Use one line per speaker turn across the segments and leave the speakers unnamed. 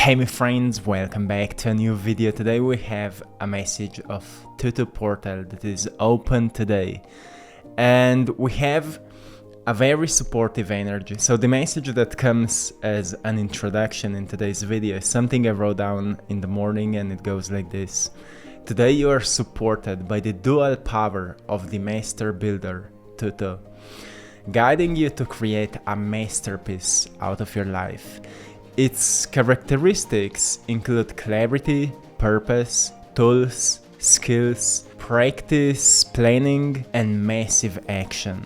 Hey my friends, welcome back to a new video. Today we have a message of Tutu portal that is open today, and we have a very supportive energy. So the message that comes as an introduction in today's video is something I wrote down in the morning, and it goes like this. Today you are supported by the dual power of the Master Builder, Tutu, guiding you to create a masterpiece out of your life. Its characteristics include clarity, purpose, tools, skills, practice, planning, and massive action.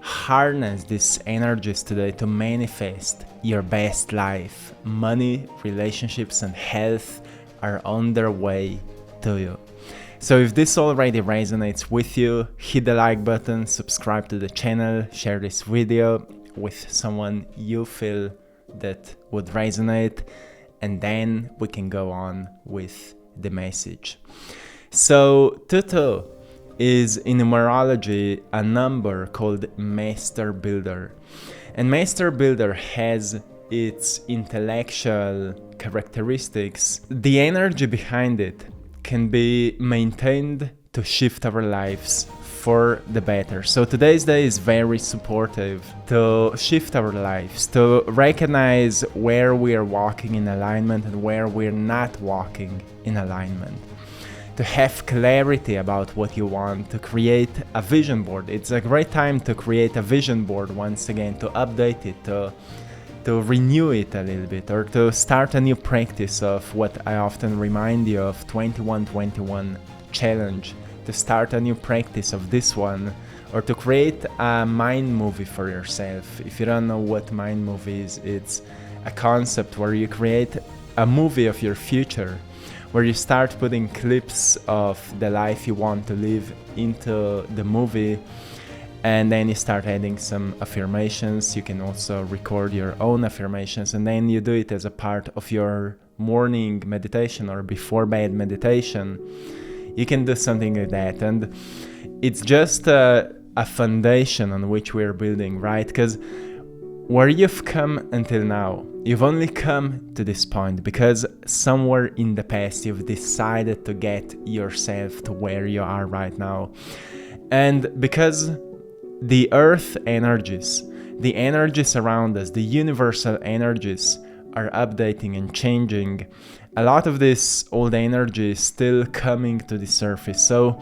Harness these energies today to manifest your best life. Money, relationships, and health are on their way to you. So if this already resonates with you, hit the like button, subscribe to the channel, share this video with someone you feel that would resonate, and then we can go on with the message. So Tutu is in numerology a number called Master Builder, and Master Builder has its intellectual characteristics. The energy behind it can be maintained to shift our lives for the better. So today's day is very supportive to shift our lives, to recognize where we are walking in alignment and where we're not walking in alignment, to have clarity about what you want, to create a vision board. It's a great time to create a vision board once again, to update it, to renew it a little bit, or to start a new practice of what I often remind you of 21-21 challenge, to start a new practice of this one, or to create a mind movie for yourself. If you don't know what mind movie is, it's a concept where you create a movie of your future, where you start putting clips of the life you want to live into the movie, and then you start adding some affirmations. You can also record your own affirmations, and then you do it as a part of your morning meditation or before bed meditation. You can do something like that, and it's just a foundation on which we're building, right? Because where you've come until now, you've only come to this point because somewhere in the past you've decided to get yourself to where you are right now. And because the earth energies, the energies around us, the universal energies are updating and changing, a lot of this old energy is still coming to the surface. So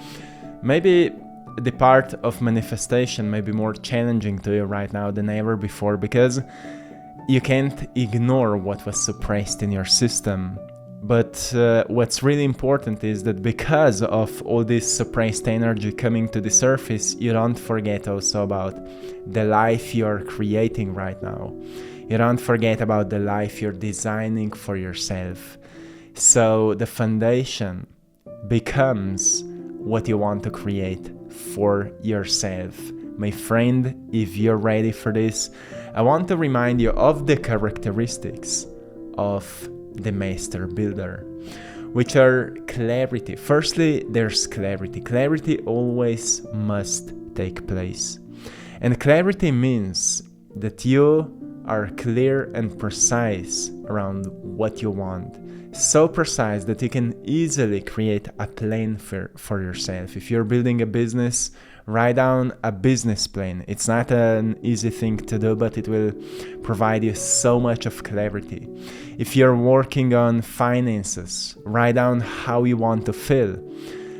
maybe the part of manifestation may be more challenging to you right now than ever before, because you can't ignore what was suppressed in your system. But what's really important is that because of all this suppressed energy coming to the surface, you don't forget also about the life you're creating right now. You don't forget about the life you're designing for yourself. So the foundation becomes what you want to create for yourself. My friend, if you're ready for this, I want to remind you of the characteristics of the Master Builder, which are clarity. Firstly, there's clarity. Clarity always must take place. And clarity means that you are clear and precise around what you want. So precise that you can easily create a plan for yourself. If you're building a business, write down a business plan. It's not an easy thing to do, but it will provide you so much of clarity. If you're working on finances, write down how you want to feel.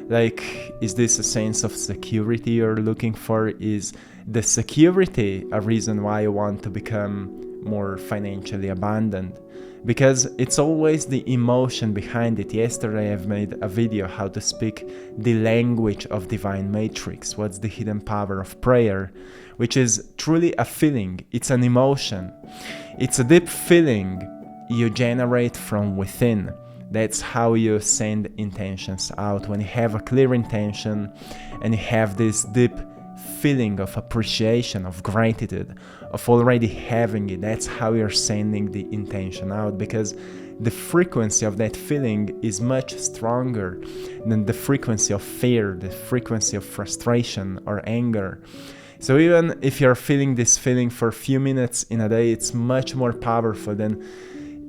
Like, is this a sense of security you're looking for? Is the security a reason why you want to become more financially abundant? Because it's always the emotion behind it. Yesterday I've made a video how to speak the language of divine matrix. What's the hidden power of prayer? Which is truly a feeling. It's an emotion. It's a deep feeling you generate from within. That's how you send intentions out. When you have a clear intention and you have this deep feeling of appreciation, of gratitude, of already having it, that's how you're sending the intention out, because the frequency of that feeling is much stronger than the frequency of fear, the frequency of frustration or anger. So even if you're feeling this feeling for a few minutes in a day, it's much more powerful than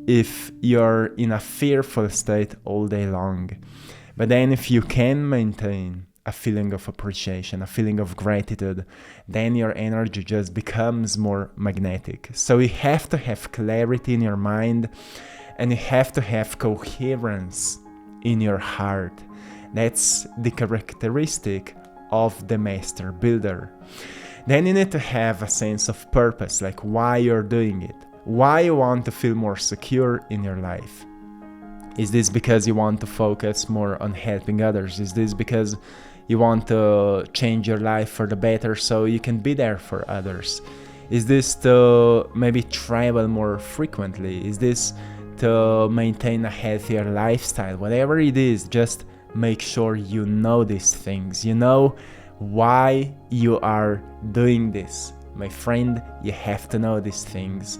if you're in a fearful state all day long. But then if you can maintain a feeling of appreciation, a feeling of gratitude, then your energy just becomes more magnetic. So you have to have clarity in your mind, and you have to have coherence in your heart. That's the characteristic of the master builder. Then you need to have a sense of purpose, like why you're doing it, why you want to feel more secure in your life. Is this because you want to focus more on helping others? Is this because you want to change your life for the better so you can be there for others? Is this to maybe travel more frequently? Is this to maintain a healthier lifestyle? Whatever it is, just make sure you know these things. You know why you are doing this. My friend, you have to know these things.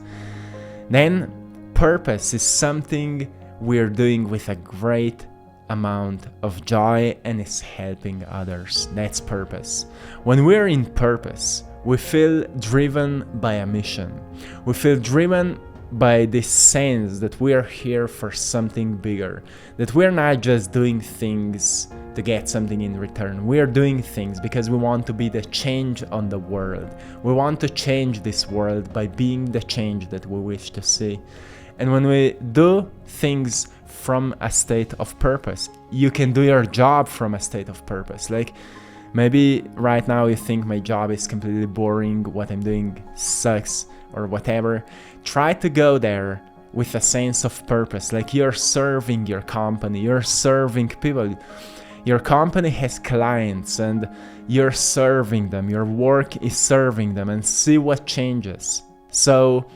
Then, purpose is something we're doing with a great amount of joy and is helping others. That's purpose. When we're in purpose, we feel driven by a mission. We feel driven by this sense that we are here for something bigger, that we're not just doing things to get something in return. We are doing things because we want to be the change on the world. We want to change this world by being the change that we wish to see. And when we do things from a state of purpose, you can do your job from a state of purpose. Like maybe right now you think my job is completely boring, what I'm doing sucks or whatever. Try to go there with a sense of purpose, like you're serving your company, you're serving people. Your company has clients and you're serving them, your work is serving them, and see what changes. So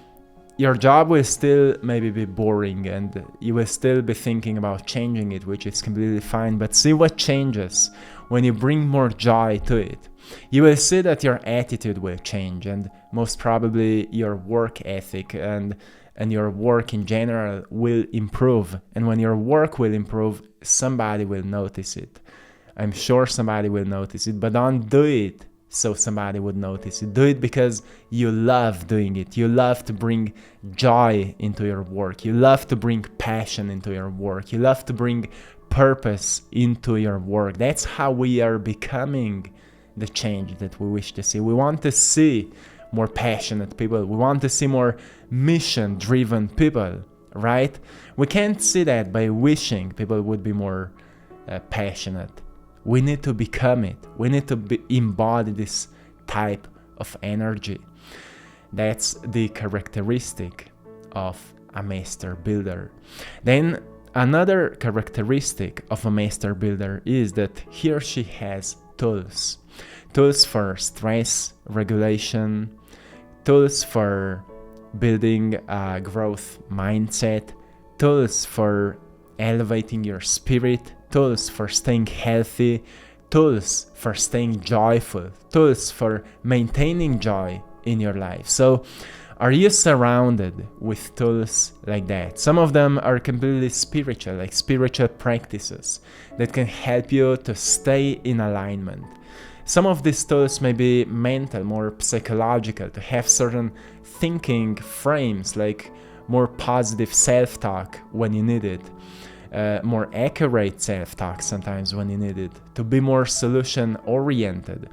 your job will still maybe be boring and you will still be thinking about changing it, which is completely fine, but see what changes when you bring more joy to it. You will see that your attitude will change, and most probably your work ethic and your work in general will improve. And when your work will improve, somebody will notice it. I'm sure somebody will notice it, but don't do it so somebody would notice it. Do it because you love doing it. You love to bring joy into your work. You love to bring passion into your work. You love to bring purpose into your work. That's how we are becoming the change that we wish to see. We want to see more passionate people. We want to see more mission-driven people, right? We can't see that by wishing people would be more passionate. We need to become it. We need to embody this type of energy. That's the characteristic of a master builder. Then another characteristic of a master builder is that he or she has tools. Tools for stress regulation, tools for building a growth mindset, tools for elevating your spirit, tools for staying healthy, tools for staying joyful, tools for maintaining joy in your life. So are you surrounded with tools like that? Some of them are completely spiritual, like spiritual practices that can help you to stay in alignment. Some of these tools may be mental, more psychological, to have certain thinking frames, like more positive self-talk when you need it, more accurate self-talk sometimes when you need it, to be more solution-oriented,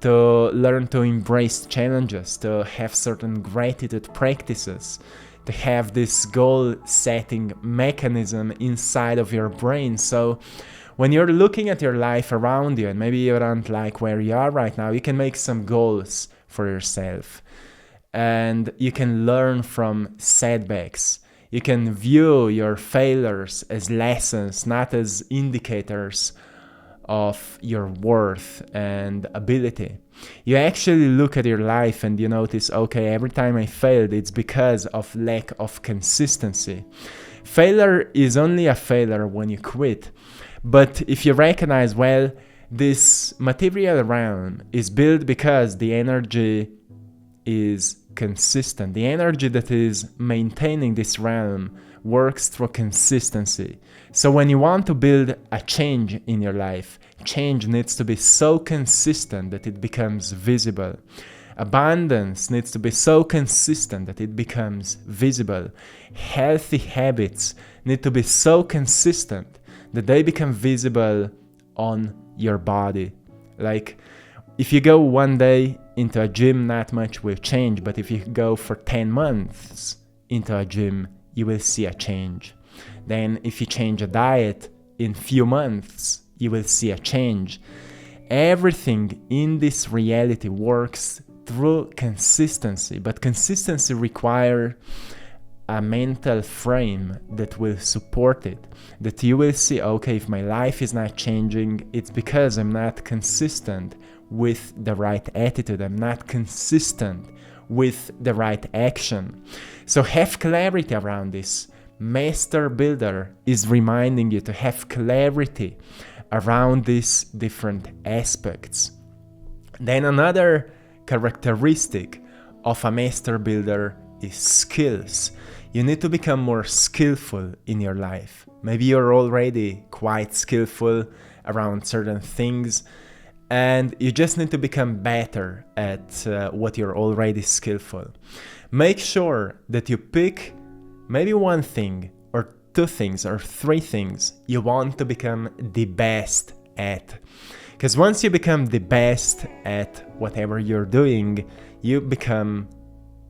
to learn to embrace challenges, to have certain gratitude practices, to have this goal-setting mechanism inside of your brain. So when you're looking at your life around you and maybe you don't like where you are right now, you can make some goals for yourself. And you can learn from setbacks. You can view your failures as lessons, not as indicators of your worth and ability. You actually look at your life and you notice, okay, every time I failed, it's because of lack of consistency. Failure is only a failure when you quit. But if you recognize, well, this material realm is built because the energy is consistent. The energy that is maintaining this realm works through consistency. So when you want to build a change in your life, change needs to be so consistent that it becomes visible. Abundance needs to be so consistent that it becomes visible. Healthy habits need to be so consistent that they become visible on your body. Like, if you go one day into a gym, not much will change, but if you go for 10 months into a gym, you will see a change. Then if you change a diet in few months, you will see a change. Everything in this reality works through consistency, but consistency requires a mental frame that will support it, that you will see, okay, if my life is not changing, it's because I'm not consistent with the right attitude, I'm not consistent with the right action. So have clarity around this. Master Builder is reminding you to have clarity around these different aspects. Then another characteristic of a Master Builder is skills. You need to become more skillful in your life. Maybe you're already quite skillful around certain things, and you just need to become better at what you're already skillful. Make sure that you pick maybe one thing or two things or three things you want to become the best at. Because once you become the best at whatever you're doing, you become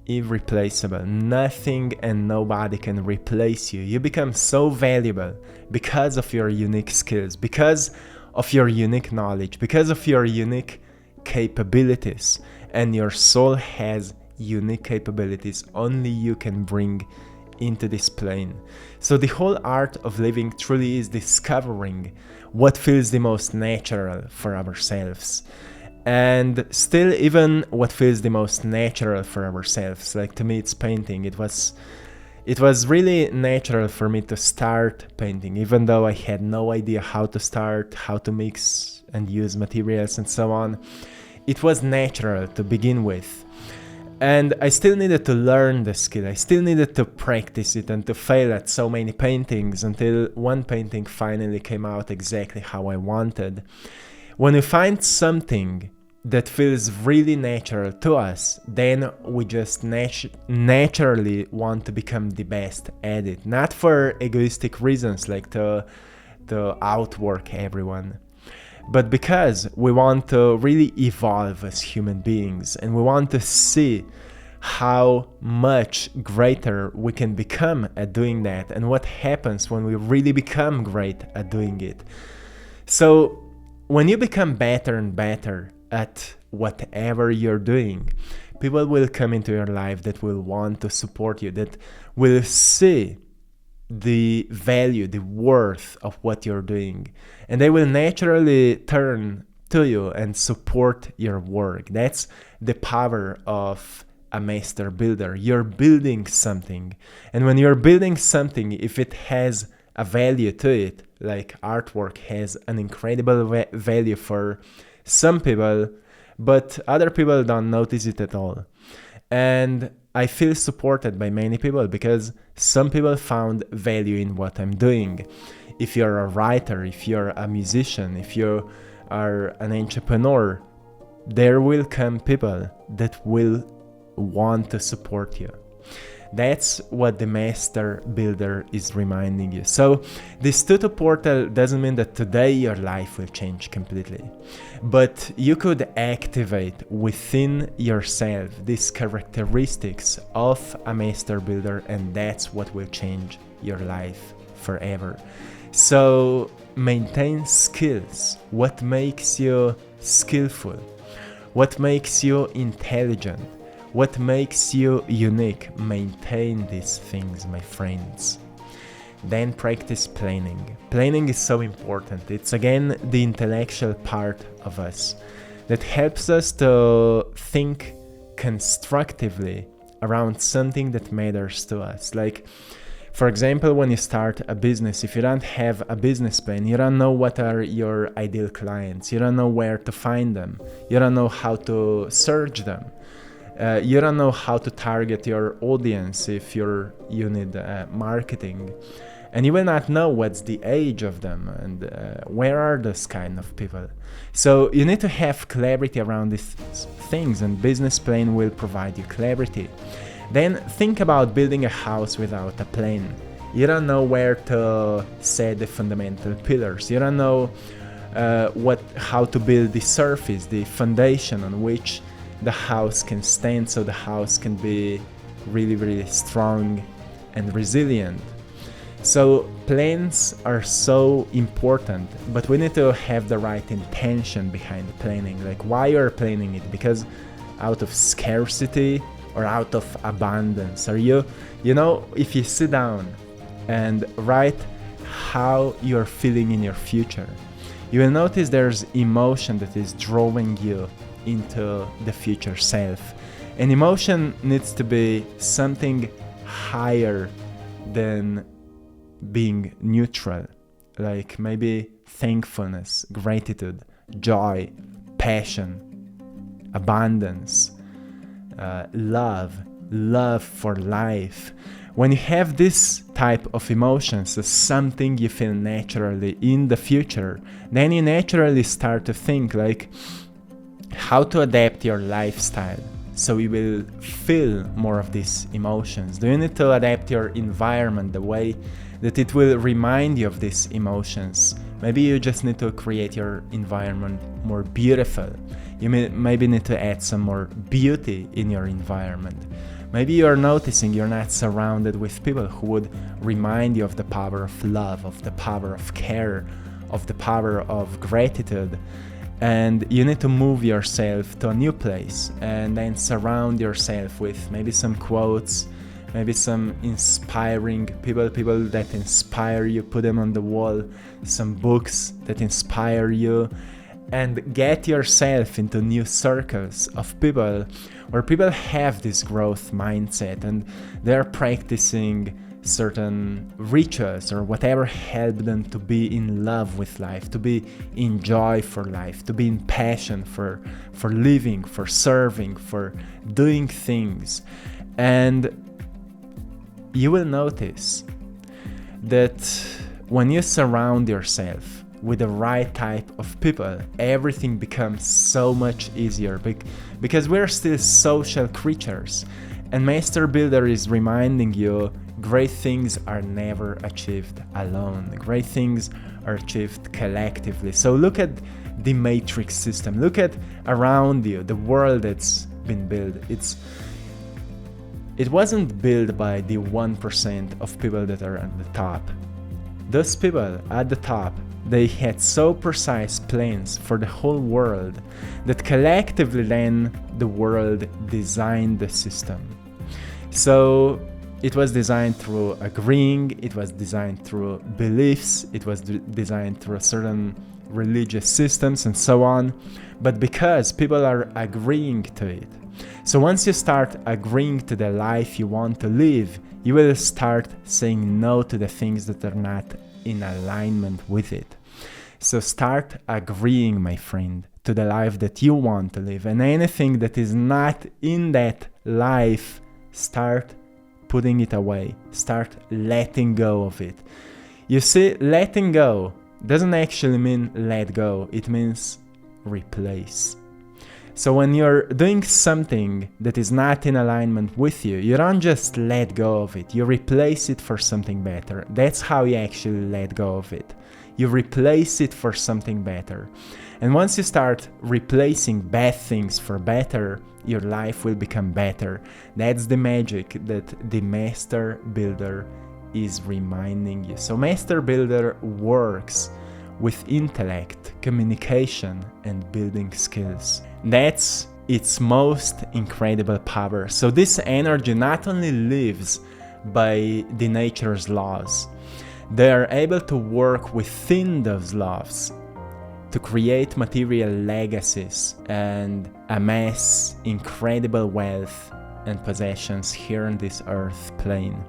irreplaceable. Nothing and nobody can replace you. You become so valuable because of your unique skills, because of your unique knowledge, because of your unique capabilities. And your soul has unique capabilities only you can bring into this plane. So the whole art of living truly is discovering what feels the most natural for ourselves. And still, even what feels the most natural for ourselves, like to me it's painting. It was really natural for me to start painting, even though I had no idea how to start, how to mix and use materials and so on. It was natural to begin with. And I still needed to learn the skill. I still needed to practice it and to fail at so many paintings until one painting finally came out exactly how I wanted. When we find something that feels really natural to us, then we just naturally want to become the best at it. Not for egoistic reasons like to outwork everyone, but because we want to really evolve as human beings, and we want to see how much greater we can become at doing that, and what happens when we really become great at doing it. So when you become better and better at whatever you're doing, people will come into your life that will want to support you, that will see the value, the worth of what you're doing, and they will naturally turn to you and support your work. That's the power of a master builder. You're building something, and when you're building something, if it has a value to it, like artwork has an incredible value for some people, but other people don't notice it at all. And I feel supported by many people because some people found value in what I'm doing. If you're a writer, if you're a musician, if you are an entrepreneur, there will come people that will want to support you. That's what the Master Builder is reminding you. So this tutu portal doesn't mean that today your life will change completely, but you could activate within yourself these characteristics of a Master Builder, and that's what will change your life forever. So maintain skills. What makes you skillful? What makes you intelligent? What makes you unique? Maintain these things, my friends. Then practice planning. Planning is so important. It's again the intellectual part of us that helps us to think constructively around something that matters to us. Like, for example, when you start a business, if you don't have a business plan, you don't know what are your ideal clients, you don't know where to find them, you don't know how to search them. You don't know how to target your audience if you need marketing. and you will not know what's the age of them and where are those kind of people. So you need to have clarity around these things, and business plan will provide you clarity. Then think about building a house without a plan. You don't know where to set the fundamental pillars. You don't know how to build the surface, the foundation on which the house can stand, so the house can be really, really strong and resilient. So plans are so important, but we need to have the right intention behind the planning. Like, why you're planning it? Because out of scarcity or out of abundance? Are you know, if you sit down and write how you're feeling in your future, you will notice there's emotion that is drawing you into the future self. And emotion needs to be something higher than being neutral, like maybe thankfulness, gratitude, joy, passion, abundance, love for life. When you have this type of emotions, so something you feel naturally in the future, then you naturally start to think like how to adapt your lifestyle so you will feel more of these emotions. Do you need to adapt your environment the way that it will remind you of these emotions? Maybe you just need to create your environment more beautiful. You maybe need to add some more beauty in your environment. Maybe you're noticing you're not surrounded with people who would remind you of the power of love, of the power of care, of the power of gratitude. And you need to move yourself to a new place and then surround yourself with maybe some quotes, maybe some inspiring people that inspire you, put them on the wall, some books that inspire you, and get yourself into new circles of people where people have this growth mindset and they're practicing certain rituals or whatever help them to be in love with life, to be in joy for life, to be in passion for living, for serving, for doing things. And you will notice that when you surround yourself with the right type of people, everything becomes so much easier because we're still social creatures. And Master Builder is reminding you great things are never achieved alone. Great things are achieved collectively. So look at the matrix system. Look at around you, the world that's been built. It wasn't built by the 1% of people that are at the top. Those people at the top, they had so precise plans for the whole world that collectively then the world designed the system. So it was designed through agreeing, it was designed through beliefs, it was designed through certain religious systems and so on. But because people are agreeing to it, so once you start agreeing to the life you want to live, you will start saying no to the things that are not in alignment with it. So start agreeing, my friend, to the life that you want to live, and anything that is not in that life, start putting it away, start letting go of it. You see, letting go doesn't actually mean let go, it means replace. So when you're doing something that is not in alignment with you, you don't just let go of it, you replace it for something better. That's how you actually let go of it. You replace it for something better. And once you start replacing bad things for better, your life will become better. That's the magic that the Master Builder is reminding you. So Master Builder works with intellect, communication, and building skills. That's its most incredible power. So this energy not only lives by the nature's laws, they are able to work within those laws to create material legacies and amass incredible wealth and possessions here on this earth plane.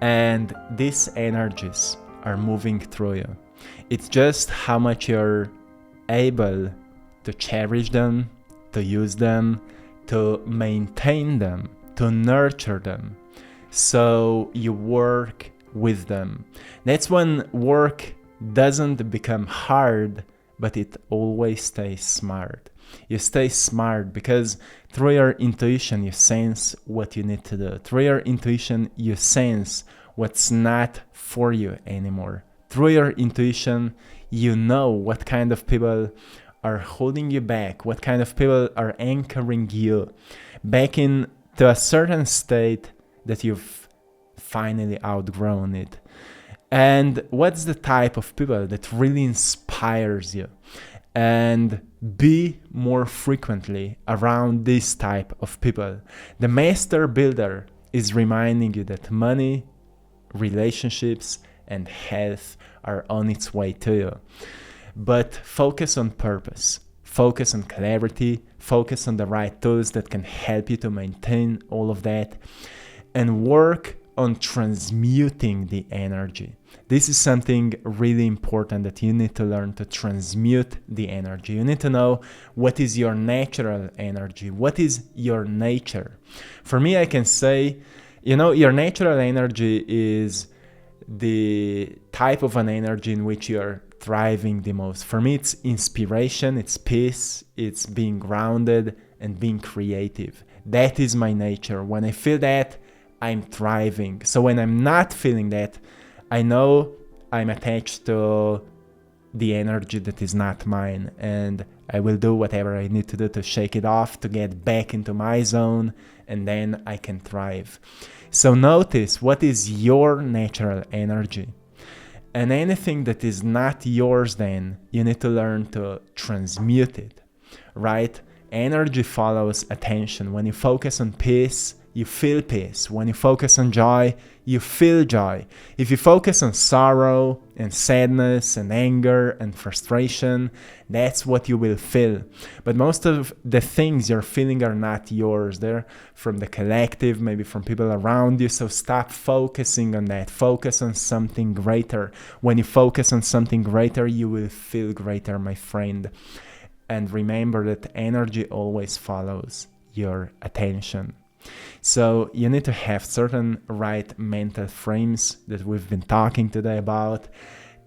And these energies are moving through you. It's just how much you're able to cherish them, to use them, to maintain them, to nurture them. So you work wisdom. That's when work doesn't become hard, but it always stays smart. You stay smart because through your intuition you sense what you need to do. Through your intuition you sense what's not for you anymore. Through your intuition you know what kind of people are holding you back, what kind of people are anchoring you back into a certain state that you've finally outgrown it. And what's the type of people that really inspires you? And be more frequently around this type of people. The master builder is reminding you that money, relationships, and health are on its way to you. But focus on purpose, focus on clarity, focus on the right tools that can help you to maintain all of that, and work on transmuting the energy. This is something really important that you need to learn, to transmute the energy. You need to know what is your natural energy, what is your nature. For me, I can say, your natural energy is the type of an energy in which you're thriving the most. For me, it's inspiration, it's peace, it's being grounded and being creative. That is my nature. When I feel that, I'm thriving. So when I'm not feeling that, I know I'm attached to the energy that is not mine, and I will do whatever I need to do to shake it off, to get back into my zone, and then I can thrive. So notice what is your natural energy. And anything that is not yours, then you need to learn to transmute it, right? Energy follows attention. When you focus on peace, you feel peace. When you focus on joy, you feel joy. If you focus on sorrow and sadness and anger and frustration, that's what you will feel. But most of the things you're feeling are not yours. They're from the collective, maybe from people around you. So stop focusing on that. Focus on something greater. When you focus on something greater, you will feel greater, my friend. And remember that energy always follows your attention. So you need to have certain right mental frames that we've been talking today about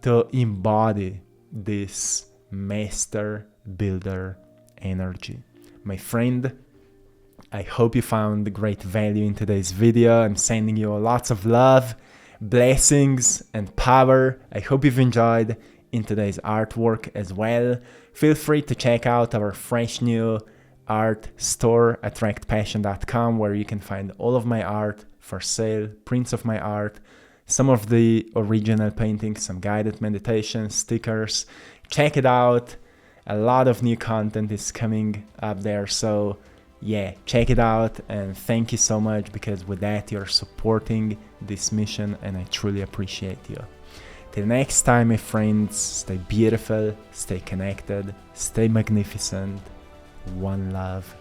to embody this master builder energy. My friend, I hope you found great value in today's video. I'm sending you lots of love, blessings, and power. I hope you've enjoyed in today's artwork as well. Feel free to check out our fresh new art store, AttractPassion.com, where you can find all of my art for sale, prints of my art, some of the original paintings, some guided meditations, stickers. Check it out. A lot of new content is coming up there. So yeah, check it out, and thank you so much, because with that you're supporting this mission and I truly appreciate you. Till next time, my friends, stay beautiful, stay connected, stay magnificent. One love.